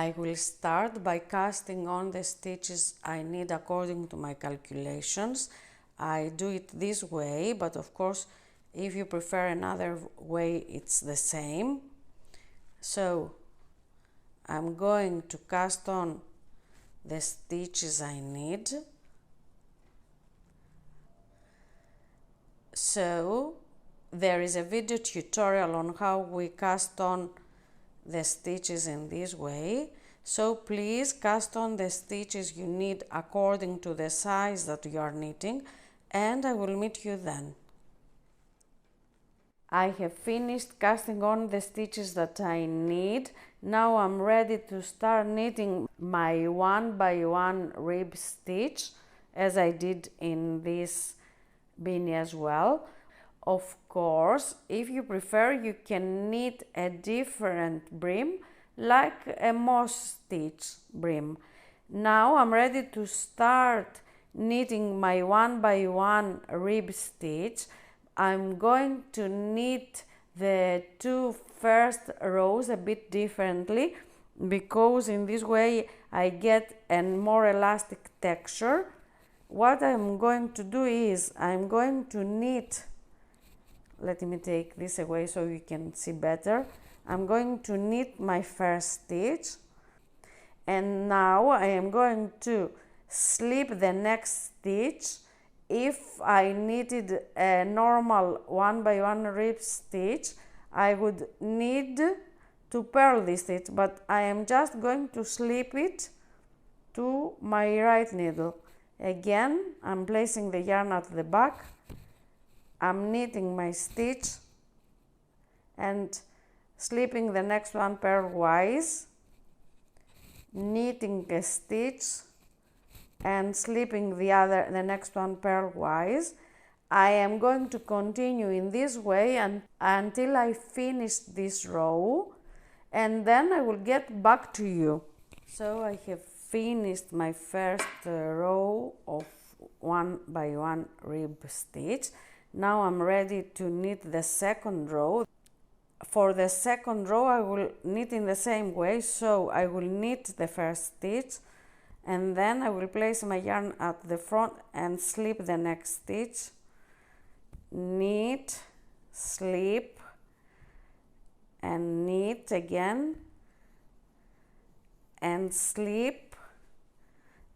I will start by casting on the stitches I need according to my calculations. I do it this way, but of course if you prefer another way it's the same. So I'm going to cast on the stitches I need. So there is a video tutorial on how we cast on the stitches in this way. So please cast on the stitches you need according to the size that you are knitting, and I will meet you then. I have finished casting on the stitches that I need. Now I'm ready to start knitting my 1 by 1 rib stitch, as I did in this beanie as well. Of course, if you prefer, you can knit a different brim, like a moss stitch brim. Now I'm ready to start knitting my 1 by 1 rib stitch. I'm going to knit the two first rows a bit differently, because in this way I get a more elastic texture. What I'm going to do is I'm going to knit, let me take this away so you can see better. I'm going to knit my first stitch, and now I am going to slip the next stitch. If I knitted a normal 1 by 1 rib stitch, I would need to purl this stitch, but I am just going to slip it to my right needle. Again, I'm placing the yarn at the back, I'm knitting my stitch and slipping the next one purlwise, knitting a stitch and slipping the next one purlwise. I am going to continue in this way until I finish this row, and then I will get back to you. So I have finished my first row of 1 by 1 rib stitch. Now I'm ready to knit the second row. For the second row I will knit in the same way, so I will knit the first stitch and then I will place my yarn at the front and slip the next stitch, knit, slip and knit again and slip,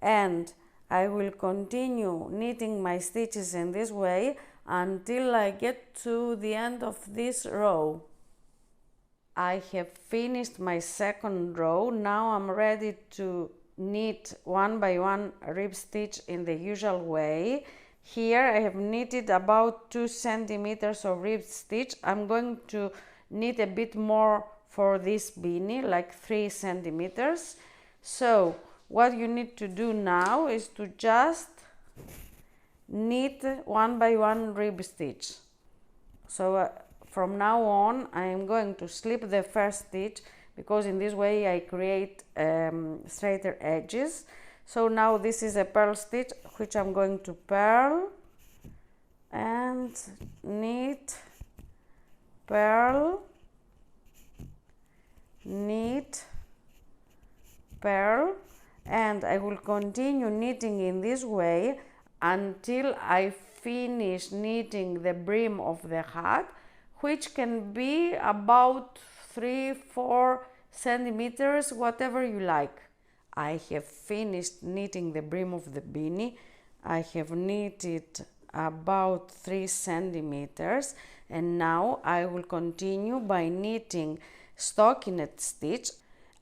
and I will continue knitting my stitches in this way until I get to the end of this row. I have finished my second row. Now I'm ready to knit 1 by 1 rib stitch in the usual way. Here I have knitted about 2 centimeters of rib stitch. I'm going to knit a bit more for this beanie, like 3 centimeters. So what you need to do now is to just knit 1 by 1 rib stitch. So from now on I am going to slip the first stitch, because in this way I create straighter edges. So now this is a purl stitch which I'm going to purl and knit, purl, knit, purl, and I will continue knitting in this way until I finish knitting the brim of the hat, which can be about 3-4 centimeters, whatever you like. I have finished knitting the brim of the beanie. I have knitted about 3 centimeters, and now I will continue by knitting stockinette stitch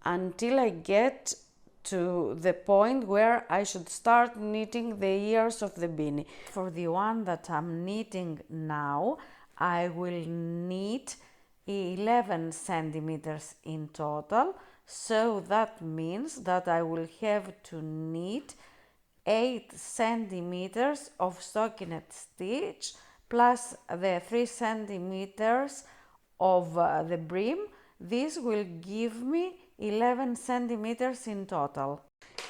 until I get to the point where I should start knitting the ears of the beanie. For the one that I'm knitting now, I will knit 11 centimeters in total, so that means that I will have to knit 8 centimeters of stockinette stitch plus the 3 centimeters of the brim. This will give me 11 centimeters in total.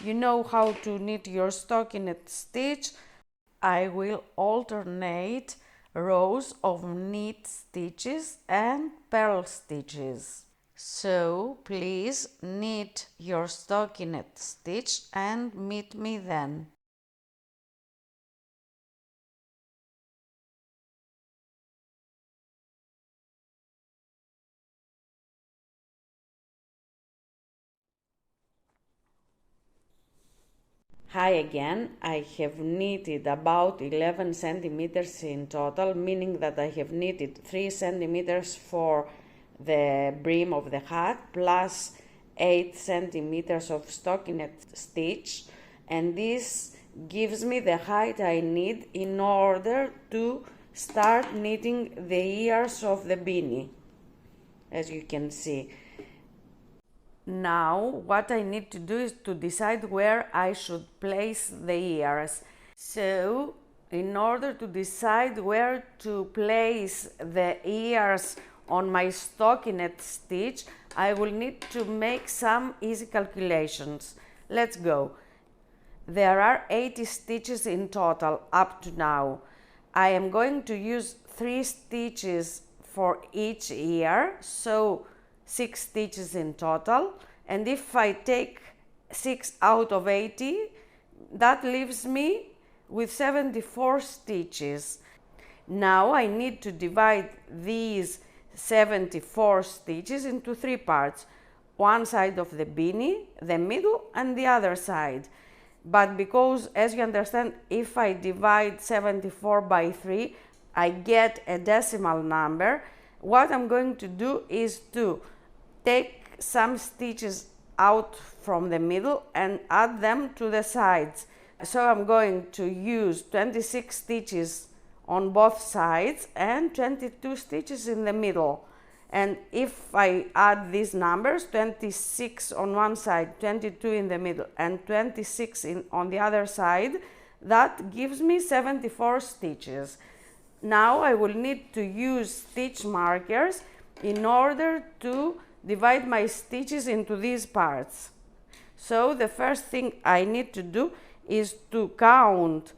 You know how to knit your stockinette stitch. I will alternate rows of knit stitches and purl stitches. So please knit your stockinette stitch and meet me then. Hi again, I have knitted about 11 centimeters in total, meaning that I have knitted 3 centimeters for the brim of the hat plus 8 centimeters of stockinette stitch, and this gives me the height I need in order to start knitting the ears of the beanie, as you can see. Now, what I need to do is to decide where I should place the ears. So, in order to decide where to place the ears on my stockinette stitch, I will need to make some easy calculations. Let's go. There are 80 stitches in total up to now. I am going to use 3 stitches for each ear, so 6 stitches in total, and if I take 6 out of 80, that leaves me with 74 stitches. Now I need to divide these 74 stitches into 3 parts, one side of the beanie, the middle, and the other side. But because, as you understand, if I divide 74 by 3, I get a decimal number. What I'm going to do is to take some stitches out from the middle and add them to the sides. So I'm going to use 26 stitches on both sides and 22 stitches in the middle. And if I add these numbers, 26 on one side, 22 in the middle, and 26 on the other side, that gives me 74 stitches. Now I will need to use stitch markers in order to divide my stitches into these parts. So the first thing I need to do is to count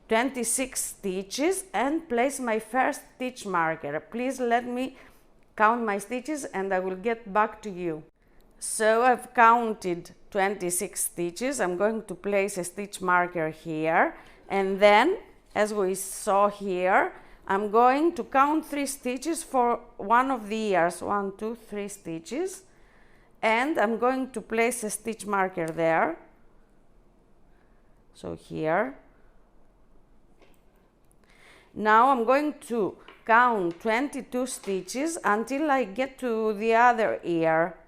26 stitches and place my first stitch marker. Please let me count my stitches and I will get back to you. So I've counted 26 stitches. I'm going to place a stitch marker here, and then, as we saw here, I'm going to count 3 stitches for one of the ears, 1, 2, 3 stitches, and I'm going to place a stitch marker there, so here. Now I'm going to count 22 stitches until I get to the other ear.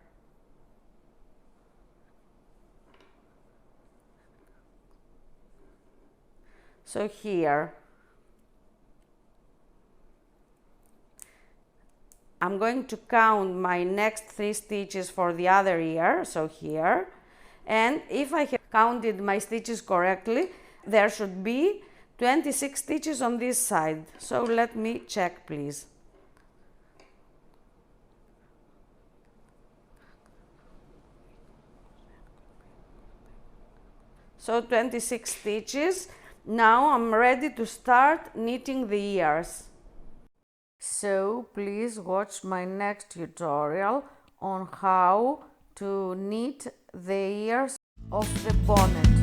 So here. I'm going to count my next 3 stitches for the other ear, so here. And if I have counted my stitches correctly, there should be 26 stitches on this side. So let me check, please. So 26 stitches. Now I'm ready to start knitting the ears. So please watch my next tutorial on how to knit the ears of the bonnet.